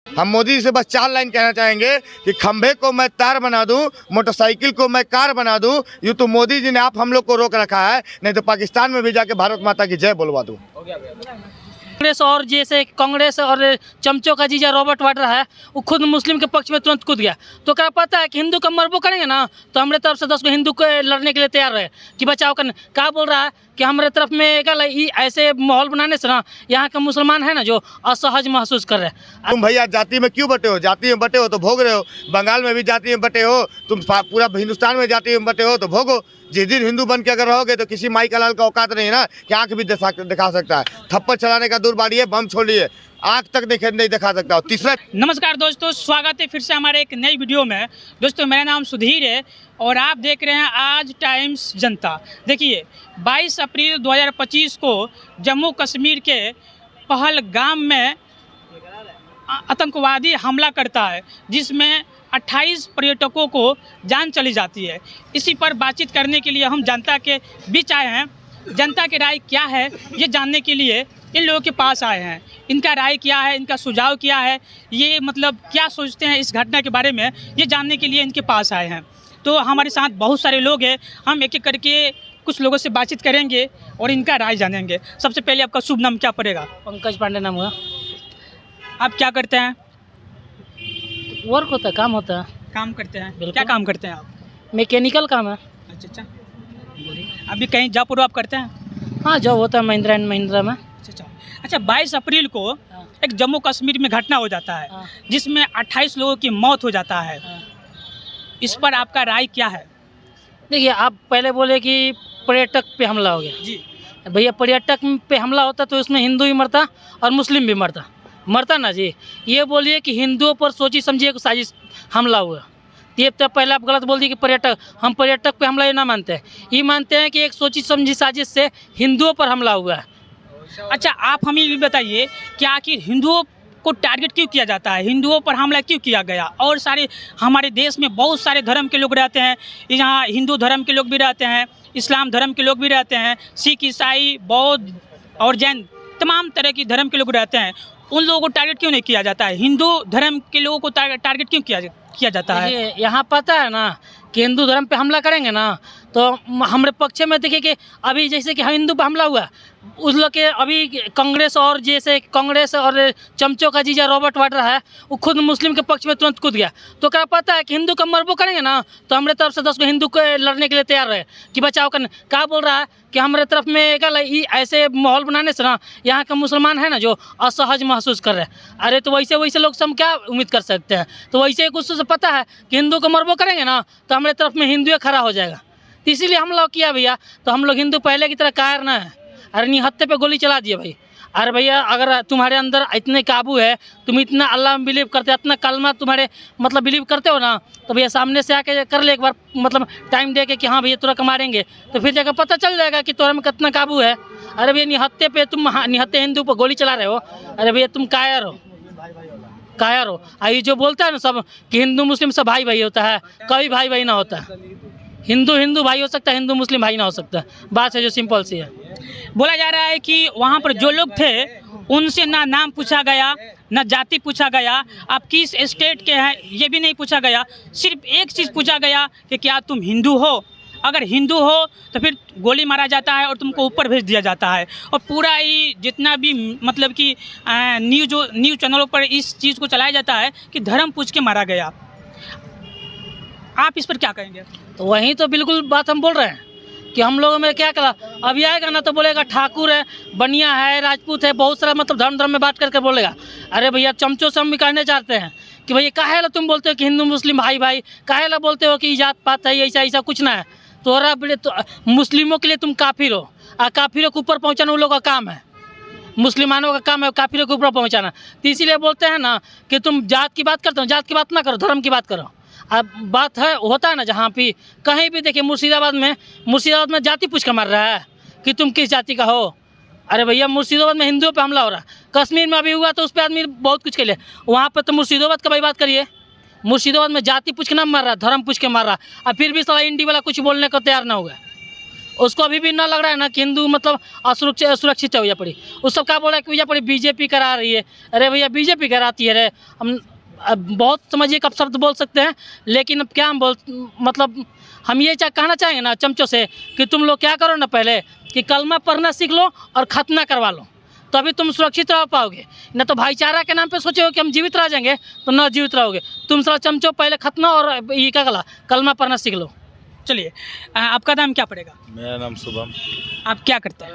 हम मोदी जी से बस 4 लाइन कहना चाहेंगे कि खंभे को मैं तार बना दूं, मोटरसाइकिल को मैं कार बना दूं। यूँ तो मोदी जी ने आप हम लोग को रोक रखा है, नहीं तो पाकिस्तान में भी जाके भारत माता की जय बोलवा दूं। कांग्रेस और जैसे कांग्रेस और चमचों का जीजा रॉबर्ट वाड्रा है, वो खुद मुस्लिम के पक्ष में तुरंत कूद गया। तो क्या पता है कि हिंदू का मरबो करेंगे ना, तो हमारे तरफ से 10 को हिंदू को लड़ने के लिए तैयार रहे कि बचाव करने। क्या बोल रहा है कि हमारे तरफ में क्या ऐसे माहौल बनाने से ना यहाँ के मुसलमान है ना जो असहज महसूस कर रहे हैं। तुम भैया जाति में क्यों बटे हो? जाति में बटे हो तो भोग रहे हो। बंगाल में भी जाति में बटे हो, तुम पूरा हिंदुस्तान में जाति में बटे हो तो भोगो। जिस दिन हिंदू बन के अगर रहोगे तो किसी माई का लाल का औकात नहीं ना कि आंख भी दिखा सकता है। थप्पड़ चलाने का दूर बाड़िए, बम छोड़िए, आंख तक नहीं दिखा सकता। तीसरा, नमस्कार दोस्तों, स्वागत है फिर से हमारे एक नई वीडियो में। दोस्तों मेरा नाम सुधीर है और आप देख रहे हैं आज टाइम्स जनता। देखिए 22 अप्रैल 2025 को जम्मू कश्मीर के पहलगाम में आतंकवादी हमला करता है, जिसमें 28 पर्यटकों को जान चली जाती है। इसी पर बातचीत करने के लिए हम जनता के बीच आए हैं। जनता की राय क्या है ये जानने के लिए इन लोगों के पास आए हैं। इनका राय क्या है, इनका सुझाव क्या है, ये मतलब क्या सोचते हैं इस घटना के बारे में, ये जानने के लिए इनके पास आए हैं। तो हमारे साथ बहुत सारे लोग हैं, हम एक एक करके कुछ लोगों से बातचीत करेंगे और इनका राय जानेंगे। सबसे पहले आपका शुभ नाम क्या पड़ेगा? पंकज पांडे नाम हुआ। आप क्या करते हैं? वर्क होता है, काम होता है। काम करते हैं? बिल्कुल। क्या काम करते हैं आप? मैकेनिकल काम है। अच्छा, अभी कहीं जॉब पूर्व आप करते हैं? हाँ, जॉब होता है महिंद्रा एंड महिंद्रा में। अच्छा 22 अप्रैल को एक जम्मू कश्मीर में घटना हो जाता है, जिसमें 28 लोगों की मौत हो जाता है। इस पर आपका राय क्या है? देखिए, आप पहले बोले कि पर्यटक पे हमला हो गया। जी भैया, पर्यटक पे हमला होता तो इसमें हिंदू भी मरता और मुस्लिम भी मरता ना जी। ये बोलिए कि हिंदुओं पर सोची समझिए कि साजिश हमला हुआ। ये तो पहले आप गलत बोल दिए कि हम पर्यटक पे हमला ये ना मानते हैं। ये मानते हैं कि एक सोची समझी साजिश से हिंदुओं पर हमला हुआ है। अच्छा, आप हमें भी बताइए कि आखिर हिंदुओं को टारगेट क्यों किया जाता है, हिंदुओं पर हमला क्यों किया गया? और सारे हमारे देश में बहुत सारे धर्म के लोग रहते हैं, यहाँ हिंदू धर्म के लोग भी रहते हैं, इस्लाम धर्म के लोग भी रहते हैं, सिख, ईसाई, बौद्ध और जैन, तमाम तरह की धर्म के लोग रहते हैं। उन लोगों को टारगेट क्यों नहीं किया जाता है? हिंदू धर्म के लोगों को टारगेट क्यों किया जाता है? यहाँ पता है ना कि हिंदू धर्म पे हमला करेंगे ना तो हमारे पक्ष में देखिए कि अभी जैसे कि हिंदू पे हमला हुआ, उस लोग के अभी कांग्रेस और चमचों का जीजा रॉबर्ट वाड्रा है, वो खुद मुस्लिम के पक्ष में तुरंत कूद गया। तो क्या पता है कि हिंदू का मरबो करेंगे ना, तो हमारे तरफ से 10 को हिंदू को लड़ने के लिए तैयार रहे कि बचाव करने। क्या बोल रहा है कि हमारे तरफ में क्या ऐसे माहौल बनाने से ना यहाँ के मुसलमान है ना जो असहज महसूस कर रहे हैं। अरे तो वैसे लोग से हम क्या उम्मीद कर सकते हैं? तो वैसे कुछ से पता है कि हिंदू को मरबो करेंगे ना तो हमारे तरफ में हिंदू खड़ा हो जाएगा। तो इसीलिए हम लोग किया भैया। तो हम लोग हिंदू पहले की तरह कायर ना है। अरे निहत्थे पे गोली चला दिए भाई। अरे भैया, अगर तुम्हारे अंदर इतने काबू है, तुम इतना अल्लाह में बिलीव करते हो, इतना कलमा तुम्हारे मतलब बिलीव करते हो ना, तो भैया सामने से आके कर ले एक बार, मतलब टाइम दे के कि हाँ भैया तुरंत मारेंगे, तो फिर जाकर पता चल जाएगा कि तुम्हारे में कितना काबू है। अरे भैया, निहत्थे पे तुम निहत्थे हिंदू पर गोली चला रहे हो। अरे भैया तुम कायर हो। ये जो बोलता है ना सब कि हिंदू मुस्लिम सब भाई भाई होता है, कभी भाई भाई ना होता है। हिंदू भाई हो सकता है, हिंदू मुस्लिम भाई ना हो सकता। बात है जो सिंपल सी है। बोला जा रहा है कि वहाँ पर जो लोग थे उनसे ना नाम पूछा गया, ना जाति पूछा गया, आप किस स्टेट के हैं ये भी नहीं पूछा गया। सिर्फ एक चीज़ पूछा गया कि क्या तुम हिंदू हो? अगर हिंदू हो तो फिर गोली मारा जाता है और तुमको ऊपर भेज दिया जाता है। और पूरा ही जितना भी मतलब कि न्यूज़ चैनलों पर इस चीज़ को चलाया जाता है कि धर्म पूछ के मारा गया। आप इस पर क्या कहेंगे? तो वही तो बिल्कुल बात हम बोल रहे हैं कि हम लोगों में क्या करा। अभी आएगा ना तो बोलेगा ठाकुर है, बनिया है, राजपूत है, बहुत सारा मतलब धर्म में बात करके बोलेगा। अरे भैया, चमचों से हम भी कहने चाहते हैं कि भैया काहे ला तुम बोलते हो कि हिंदू मुस्लिम भाई भाई, काहे ला बोलते हो कि जात पात है, ऐसा कुछ ना है। तोहरा तो मुस्लिमों के लिए तुम काफिर हो, और काफिरों को ऊपर पहुँचाना उन लोगों का काम है। मुसलमानों का काम है काफिरों को ऊपर पहुँचाना। तो इसीलिए बोलते हैं ना कि तुम जात की बात करते हो, जात की बात ना करो, धर्म की बात करो। अब बात है होता है ना, जहाँ भी कहीं भी देखिए, मुर्शिदाबाद में जाति पूछ कर मार रहा है कि तुम किस जाति का हो। अरे भैया, मुर्शिदाबाद में हिंदुओं पे हमला हो रहा है। कश्मीर में अभी हुआ तो उस पर आदमी बहुत कुछ के लिए, वहाँ पर तो मुर्शिदाबाद का भाई बात करिए। मुर्शिदाबाद में जाति पूछ के ना मार रहा, धर्म पूछ के मार रहा, और फिर भी साला इंडी वाला कुछ बोलने को तैयार ना हुआ। उसको अभी भी ना लग रहा है ना कि हिंदू मतलब असुरक्षित है। भैया पड़ी उस सब क्या बोल रहा है कि भैया पड़ी बीजेपी करा रही है। अरे भैया बीजेपी कराती है। अरे हम अब बहुत समझिए कब शब्द बोल सकते हैं, लेकिन अब क्या हम मतलब हम ये कहना चाहेंगे ना चमचों से कि तुम लोग क्या करो ना, पहले कि कलमा पढ़ना सीख लो और खतना करवा लो, तभी तुम सुरक्षित रह पाओगे। न तो भाईचारा के नाम पे सोचे हो कि हम जीवित रह जाएंगे तो न जीवित रहोगे। तुम सारा चमचो पहले खतना और ये क्या गला कलमा पढ़ना सीख लो। चलिए, आपका नाम क्या पड़ेगा? मेरा नाम शुभम। आप क्या करते हैं?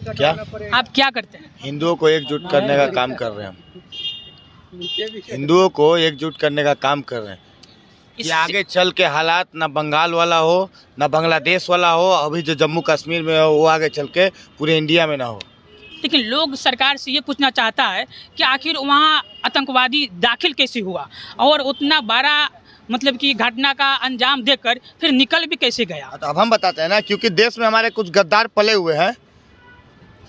क्या आप क्या करते हैं? हिंदुओं को एकजुट करने का काम कर रहे हैं हम। हिंदुओं को एकजुट करने का काम कर रहे हैं कि आगे चल के हालात ना बंगाल वाला हो ना बांग्लादेश वाला हो, अभी जो जम्मू कश्मीर में हो वो आगे चल के पूरे इंडिया में ना हो। लेकिन लोग सरकार से ये पूछना चाहता है कि आखिर वहाँ आतंकवादी दाखिल कैसे हुआ और उतना बड़ा मतलब कि घटना का अंजाम देकर फिर निकल भी कैसे गया। तो अब हम बताते हैं ना, क्योंकि देश में हमारे कुछ गद्दार पले हुए हैं।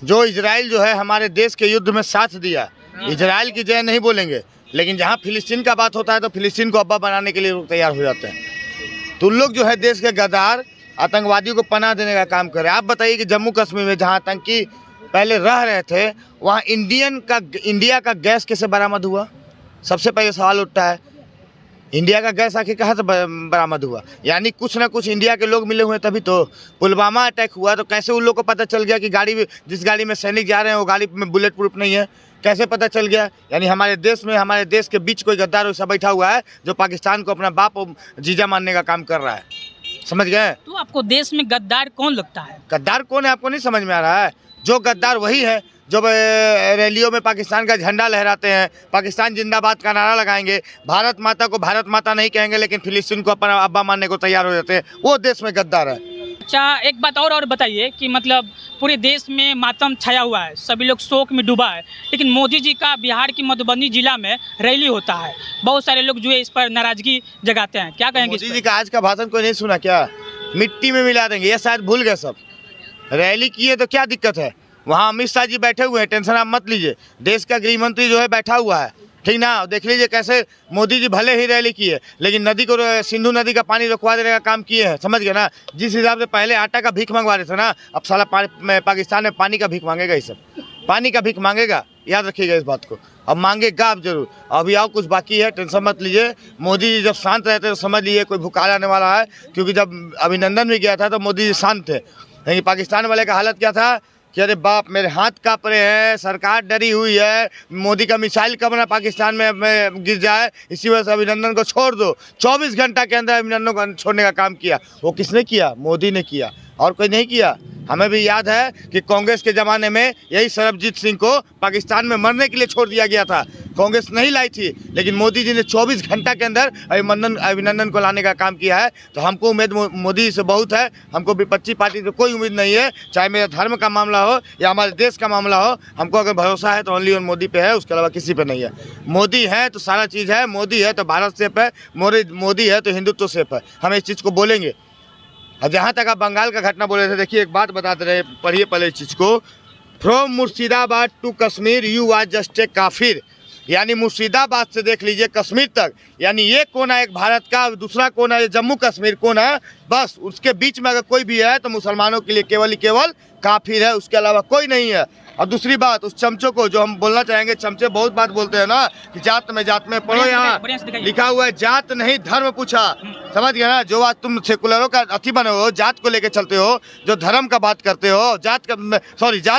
जो इजराइल जो है हमारे देश के युद्ध में साथ दिया, इजराइल की जय नहीं बोलेंगे, लेकिन जहाँ फिलिस्तीन का बात होता है तो फिलिस्तीन को अब्बा बनाने के लिए लोग तैयार हो जाते हैं। तो उन लोग जो है देश के गद्दार आतंकवादियों को पनाह देने का काम कर रहे हैं। आप बताइए कि जम्मू कश्मीर में जहाँ आतंकी पहले रह रहे थे वहाँ इंडिया का गैस कैसे बरामद हुआ? सबसे पहले सवाल उठता है, इंडिया का गैस आखिर कहाँ से बरामद हुआ? यानी कुछ ना कुछ इंडिया के लोग मिले हुए हैं तभी तो। पुलवामा अटैक हुआ तो कैसे उन लोग को पता चल गया कि जिस गाड़ी में सैनिक जा रहे हैं वो गाड़ी में बुलेट प्रूफ नहीं है? कैसे पता चल गया? यानी हमारे देश के बीच कोई गद्दार वैसा बैठा हुआ है जो पाकिस्तान को अपना बाप और जीजा मानने का काम कर रहा है। समझ गए? तो आपको देश में गद्दार कौन लगता है? गद्दार कौन है आपको नहीं समझ में आ रहा है? जो गद्दार वही है जो रैलियों में पाकिस्तान का झंडा लहराते हैं, पाकिस्तान जिंदाबाद का नारा लगाएंगे, भारत माता को भारत माता नहीं कहेंगे लेकिन फिलिस्तीन को अपना अब्बा मानने को तैयार हो जाते हैं, वो देश में गद्दार है। अच्छा, एक बात और बताइए कि मतलब पूरे देश में मातम छाया हुआ है, सभी लोग शोक में डूबा है, लेकिन मोदी जी का बिहार की मधुबनी जिला में रैली होता है, बहुत सारे लोग जो है इस पर नाराजगी जगाते हैं, क्या कहेंगे? मोदी जी का आज का भाषण कोई नहीं सुना क्या? मिट्टी में मिला देंगे, ये शायद भूल गए सब। रैली किए तो क्या दिक्कत है? वहाँ अमित शाह जी बैठे हुए हैं, टेंशन आप मत लीजिए। देश का गृह मंत्री जो है बैठा हुआ है, ठीक ना? देख लीजिए कैसे मोदी जी भले ही रैली किए लेकिन नदी को, सिंधु नदी का पानी रुकवा देने का काम किए हैं। समझ गए ना? जिस हिसाब से पहले आटा का भीख मंगवा रहे थे ना, अब साला पाकिस्तान में पानी का भीख मांगेगा। ये सब पानी का भीख मांगेगा, याद रखिएगा इस बात को। अब मांगेगा आप जरूर। अभी और कुछ बाकी है, टेंशन मत लीजिए। मोदी जी जब शांत रहते तो समझ लीजिए कोई भुखार आने वाला है, क्योंकि जब अभिनंदन भी गया था तो मोदी जी शांत थे, लेकिन पाकिस्तान वाले का हालत क्या था कि अरे बाप मेरे हाथ काँप रहे हैं, सरकार डरी हुई है, मोदी का मिसाइल कब ना पाकिस्तान में गिर जाए, इसी वजह से अभिनंदन को छोड़ दो। 24 घंटा के अंदर अभिनंदन को छोड़ने का काम किया। वो किसने किया? मोदी ने किया, और कोई नहीं किया। हमें भी याद है कि कांग्रेस के ज़माने में यही सरबजीत सिंह को पाकिस्तान में मरने के लिए छोड़ दिया गया था, कांग्रेस नहीं लाई थी, लेकिन मोदी जी ने 24 घंटा के अंदर अभिनंदन को लाने का काम किया है। तो हमको उम्मीद मोदी जी से बहुत है, हमको विपक्षी पार्टी से कोई उम्मीद नहीं है, चाहे मेरे धर्म का मामला हो या हमारे देश का मामला हो। हमको अगर भरोसा है तो ओनली ऑन मोदी पे है, उसके अलावा किसी पे नहीं है। मोदी है तो सारा चीज़ है, मोदी है तो भारत सेफ है, मोदी है तो हिंदुत्व सेफ है। हम इस चीज़ को बोलेंगे। अब जहाँ तक आप बंगाल का घटना बोल रहे थे, देखिए एक बात बताते रहे, पढ़िए पहले इस चीज़ को। From Murshidabad to Kashmir you are just a काफिर। यानी मुर्शिदाबाद से देख लीजिए कश्मीर तक, यानी ये कोना एक भारत का, दूसरा कोना ये जम्मू कश्मीर कोना, बस उसके बीच में अगर कोई भी है तो मुसलमानों के लिए केवल ही केवल काफिर है, उसके अलावा कोई नहीं है। और दूसरी बात, उस चमचों को जो हम बोलना चाहेंगे, चमचे बहुत बात बोलते हैं ना कि जात में पढ़ो, यहाँ लिखा हुआ है जात नहीं धर्म पूछा। समझ गया ना? जो बात तुम सेकुलरों का अति बने हो, जात को लेके चलते हो, जो धर्म का बात करते हो, जात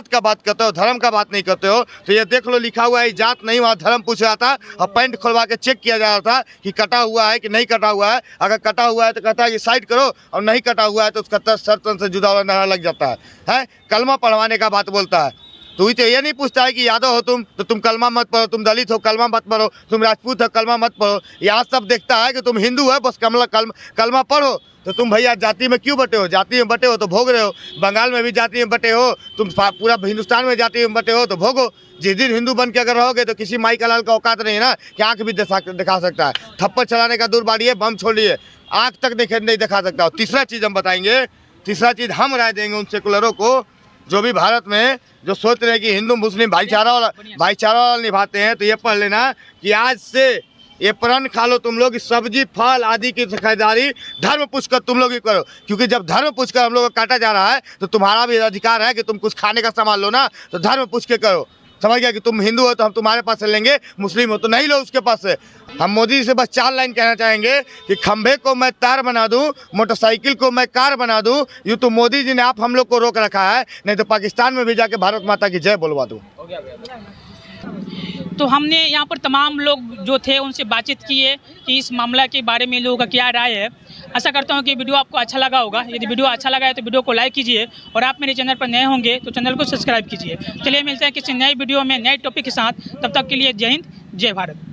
का बात करते हो, धर्म का बात नहीं करते हो, तो ये देख लो लिखा हुआ है जात नहीं, वहाँ धर्म पूछ रहा था और पैंट खुलवा के चेक किया जा रहा था कि कटा हुआ है कि नहीं कटा हुआ है। अगर कटा हुआ है तो कहता है कि साइड करो, और नहीं कटा हुआ है तो उसका सर्तन से जुदा हुआ नारा लग जाता है। कलमा पढ़वाने का बात बोलता है। तो ये नहीं पूछता है कि यादव हो तुम तो तुम कलमा मत पढ़ो, तुम दलित हो कलमा मत पढ़ो, तुम राजपूत हो कलमा मत पढ़ो। यहाँ सब देखता है कि तुम हिंदू है, बस कलमा पढ़ो। तो तुम भैया जाति में क्यों बटे हो? जाति में बटे हो तो भोग रहे हो। बंगाल में भी जाति में बटे हो, तुम पूरा हिंदुस्तान में जाति में बटे हो तो भोगो। जिस दिन हिंदू बन के अगर रहोगे तो किसी माई का लाल का औकात नहीं है ना कि आँख भी दिखा सकता है। थप्पड़ चलाने का दूर बाड़िए, बम छोड़िए, आँख तक नहीं दिखा सकता। तीसरा चीज़ हम बताएंगे, तीसरा चीज़ हम राय देंगे उन सेकुलरों को जो भी भारत में जो सोच रहे हैं कि हिंदू मुस्लिम भाईचारा वाला निभाते हैं। तो ये पढ़ लेना कि आज से ये प्रण खा लो तुम लोग, सब्जी फल आदि की खरीदारी धर्म पूछकर तुम लोग ही करो, क्योंकि जब धर्म पूछकर हम लोग को काटा जा रहा है तो तुम्हारा भी अधिकार है कि तुम कुछ खाने का सामान लो ना, तो धर्म पूछ के करो। समझ गया कि तुम हिंदू हो तो हम तुम्हारे पास से लेंगे, मुस्लिम हो तो नहीं लो उसके पास से। हम मोदी जी से बस 4 लाइन कहना चाहेंगे कि खंभे को मैं तार बना दूं, मोटरसाइकिल को मैं कार बना दूं। यूँ तो मोदी जी ने आप हम लोग को रोक रखा है, नहीं तो पाकिस्तान में भी जाके भारत माता की जय बोलवा दूं। तो हमने यहाँ पर तमाम लोग जो थे उनसे बातचीत की है कि इस मामला के बारे में लोगों का क्या राय है। आशा करता हूँ कि वीडियो आपको अच्छा लगा होगा। यदि वीडियो अच्छा लगा है तो वीडियो को लाइक कीजिए, और आप मेरे चैनल पर नए होंगे तो चैनल को सब्सक्राइब कीजिए। चलिए मिलते हैं किसी नए वीडियो में नए टॉपिक के साथ, तब तक के लिए जय हिंद जय भारत।